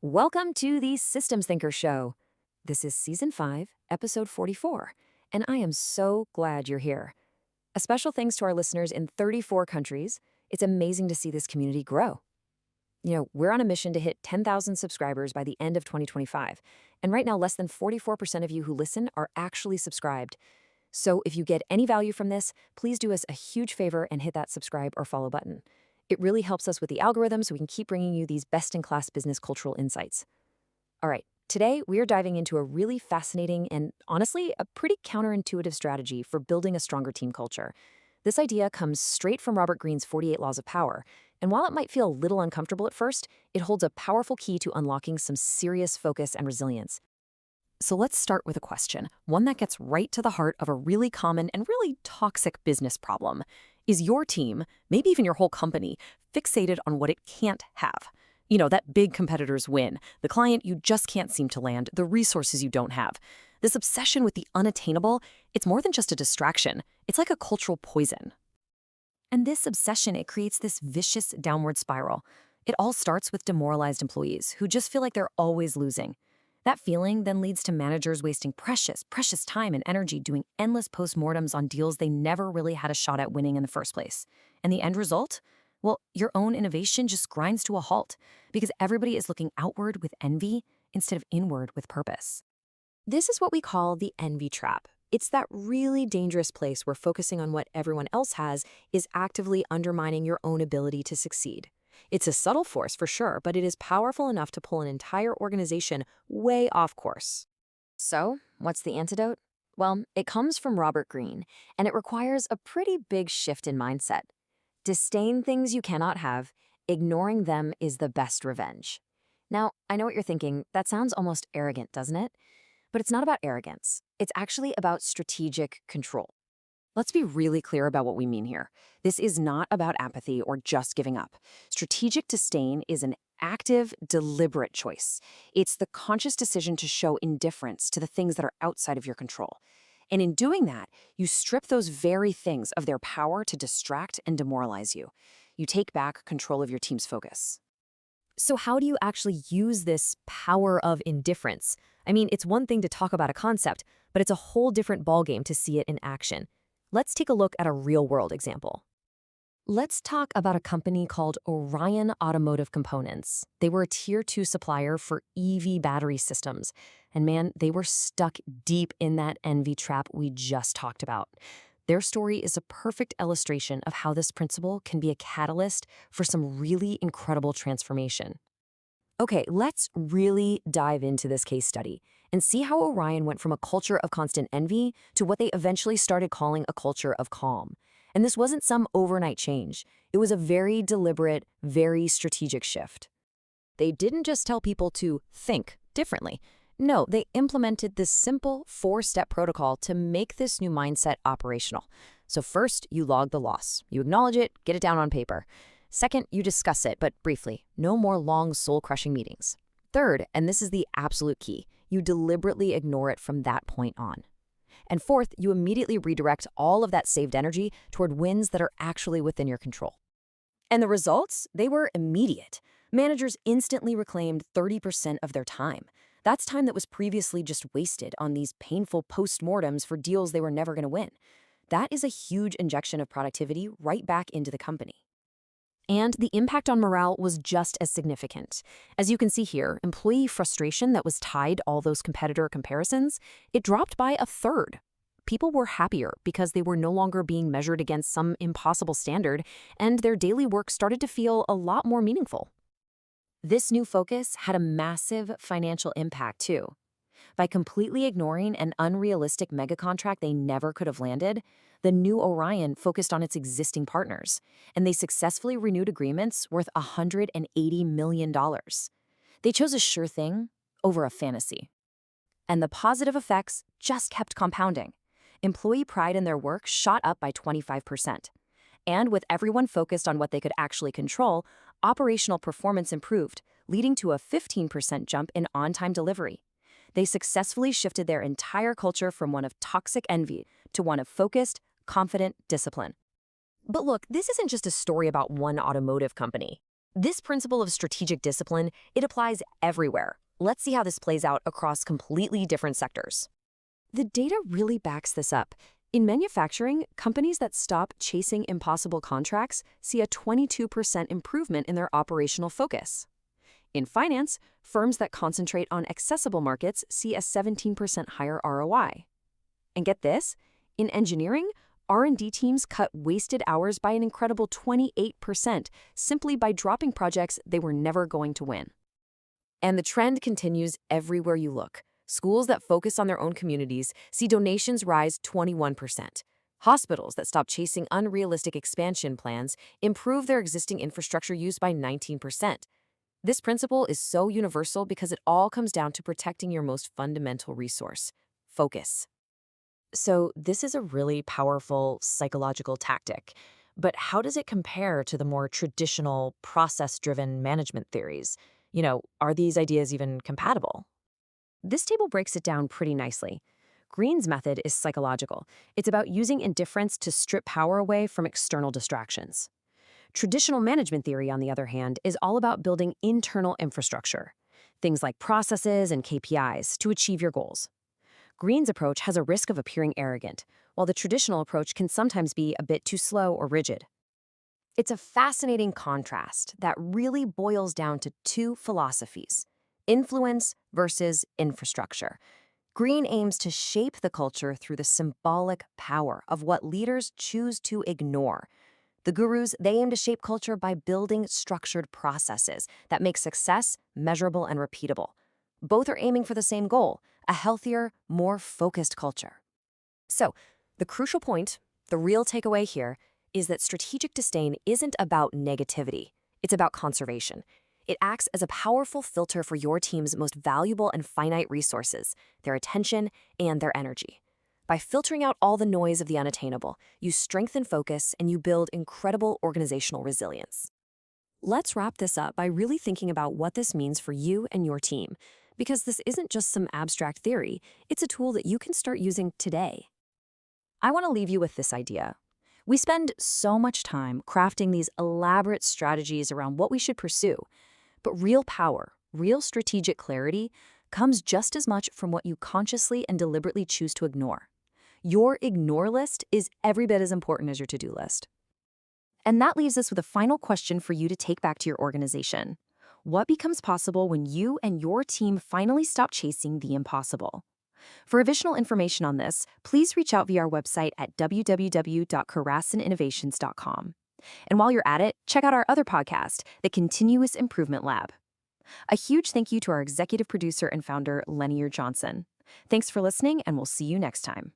Welcome to the Systems Thinker Show. This is Season 5, Episode 44, and I am so glad you're here. A special thanks to our listeners in 34 countries. It's amazing to see this community grow. We're on a mission to hit 10,000 subscribers by the end of 2025, and right now less than 44% of you who listen are actually subscribed. So if you get any value from this, please do us a huge favor and hit that subscribe or follow button. It really helps us with the algorithm so we can keep bringing you these best-in-class business cultural insights. All right, today we are diving into a really fascinating and, honestly, a pretty counterintuitive strategy for building a stronger team culture. This idea comes straight from Robert Greene's 48 Laws of Power, and while it might feel a little uncomfortable at first, it holds a powerful key to unlocking some serious focus and resilience. So let's start with a question, one that gets right to the heart of a really common and really toxic business problem. Is your team, maybe even your whole company, fixated on what it can't have? That big competitors win, the client you just can't seem to land, the resources you don't have. This obsession with the unattainable, it's more than just a distraction. It's like a cultural poison. And this obsession, it creates this vicious downward spiral. It all starts with demoralized employees who just feel like they're always losing. That feeling then leads to managers wasting precious time and energy doing endless postmortems on deals they never really had a shot at winning in the first place. And the end result? Well, your own innovation just grinds to a halt because everybody is looking outward with envy instead of inward with purpose. This is what we call the envy trap. It's that really dangerous place where focusing on what everyone else has is actively undermining your own ability to succeed. It's a subtle force for sure, but it is powerful enough to pull an entire organization way off course. So, what's the antidote? Well, it comes from Robert Greene, and it requires a pretty big shift in mindset. Disdain things you cannot have, ignoring them is the best revenge. Now, I know what you're thinking, that sounds almost arrogant, doesn't it? But it's not about arrogance. It's actually about strategic control. Let's be really clear about what we mean here. This is not about apathy or just giving up. Strategic disdain is an active, deliberate choice. It's the conscious decision to show indifference to the things that are outside of your control. And in doing that, you strip those very things of their power to distract and demoralize you. You take back control of your team's focus. So how do you actually use this power of indifference? I mean, it's one thing to talk about a concept, but it's a whole different ballgame to see it in action. Let's take a look at a real-world example. Let's talk about a company called Orion Automotive Components. They were a Tier 2 supplier for EV battery systems. And man, they were stuck deep in that envy trap we just talked about. Their story is a perfect illustration of how this principle can be a catalyst for some really incredible transformation. Okay, let's really dive into this case study and see how Orion went from a culture of constant envy to what they eventually started calling a culture of calm. And this wasn't some overnight change. It was a very deliberate, very strategic shift. They didn't just tell people to think differently. No, they implemented this simple 4-step protocol to make this new mindset operational. So first, you log the loss. You acknowledge it, get it down on paper. Second, you discuss it, but briefly. No more long, soul-crushing meetings. Third, and this is the absolute key, you deliberately ignore it from that point on. And fourth, you immediately redirect all of that saved energy toward wins that are actually within your control. And the results? They were immediate. Managers instantly reclaimed 30% of their time. That's time that was previously just wasted on these painful postmortems for deals they were never going to win. That is a huge injection of productivity right back into the company. And the impact on morale was just as significant. As you can see here, employee frustration that was tied to all those competitor comparisons, it dropped by a third. People were happier because they were no longer being measured against some impossible standard, and their daily work started to feel a lot more meaningful. This new focus had a massive financial impact too. By completely ignoring an unrealistic mega contract they never could have landed, the new Orion focused on its existing partners, and they successfully renewed agreements worth $180 million. They chose a sure thing over a fantasy. And the positive effects just kept compounding. Employee pride in their work shot up by 25%. And with everyone focused on what they could actually control, operational performance improved, leading to a 15% jump in on-time delivery. They successfully shifted their entire culture from one of toxic envy to one of focused, confident discipline. But look, this isn't just a story about one automotive company. This principle of strategic discipline, it applies everywhere. Let's see how this plays out across completely different sectors. The data really backs this up. In manufacturing, companies that stop chasing impossible contracts see a 22% improvement in their operational focus. In finance, firms that concentrate on accessible markets see a 17% higher ROI. And get this, in engineering, R&D teams cut wasted hours by an incredible 28% simply by dropping projects they were never going to win. And the trend continues everywhere you look. Schools that focus on their own communities see donations rise 21%. Hospitals that stop chasing unrealistic expansion plans improve their existing infrastructure use by 19%. This principle is so universal because it all comes down to protecting your most fundamental resource: focus. So this is a really powerful psychological tactic. But how does it compare to the more traditional process-driven management theories? Are these ideas even compatible? This table breaks it down pretty nicely. Green's method is psychological. It's about using indifference to strip power away from external distractions. Traditional management theory, on the other hand, is all about building internal infrastructure, things like processes and KPIs, to achieve your goals. Green's approach has a risk of appearing arrogant, while the traditional approach can sometimes be a bit too slow or rigid. It's a fascinating contrast that really boils down to two philosophies: influence versus infrastructure. Green aims to shape the culture through the symbolic power of what leaders choose to ignore. The gurus, they aim to shape culture by building structured processes that make success measurable and repeatable. Both are aiming for the same goal: a healthier, more focused culture. So, the crucial point, the real takeaway here, is that strategic disdain isn't about negativity. It's about conservation. It acts as a powerful filter for your team's most valuable and finite resources, their attention and their energy. By filtering out all the noise of the unattainable, you strengthen focus and you build incredible organizational resilience. Let's wrap this up by really thinking about what this means for you and your team, because this isn't just some abstract theory, it's a tool that you can start using today. I want to leave you with this idea. We spend so much time crafting these elaborate strategies around what we should pursue, but real power, real strategic clarity, comes just as much from what you consciously and deliberately choose to ignore. Your ignore list is every bit as important as your to-do list. And that leaves us with a final question for you to take back to your organization. What becomes possible when you and your team finally stop chasing the impossible? For additional information on this, please reach out via our website at www.karaswisher.com. And while you're at it, check out our other podcast, The Continuous Improvement Lab. A huge thank you to our executive producer and founder, Lennier Johnson. Thanks for listening, and we'll see you next time.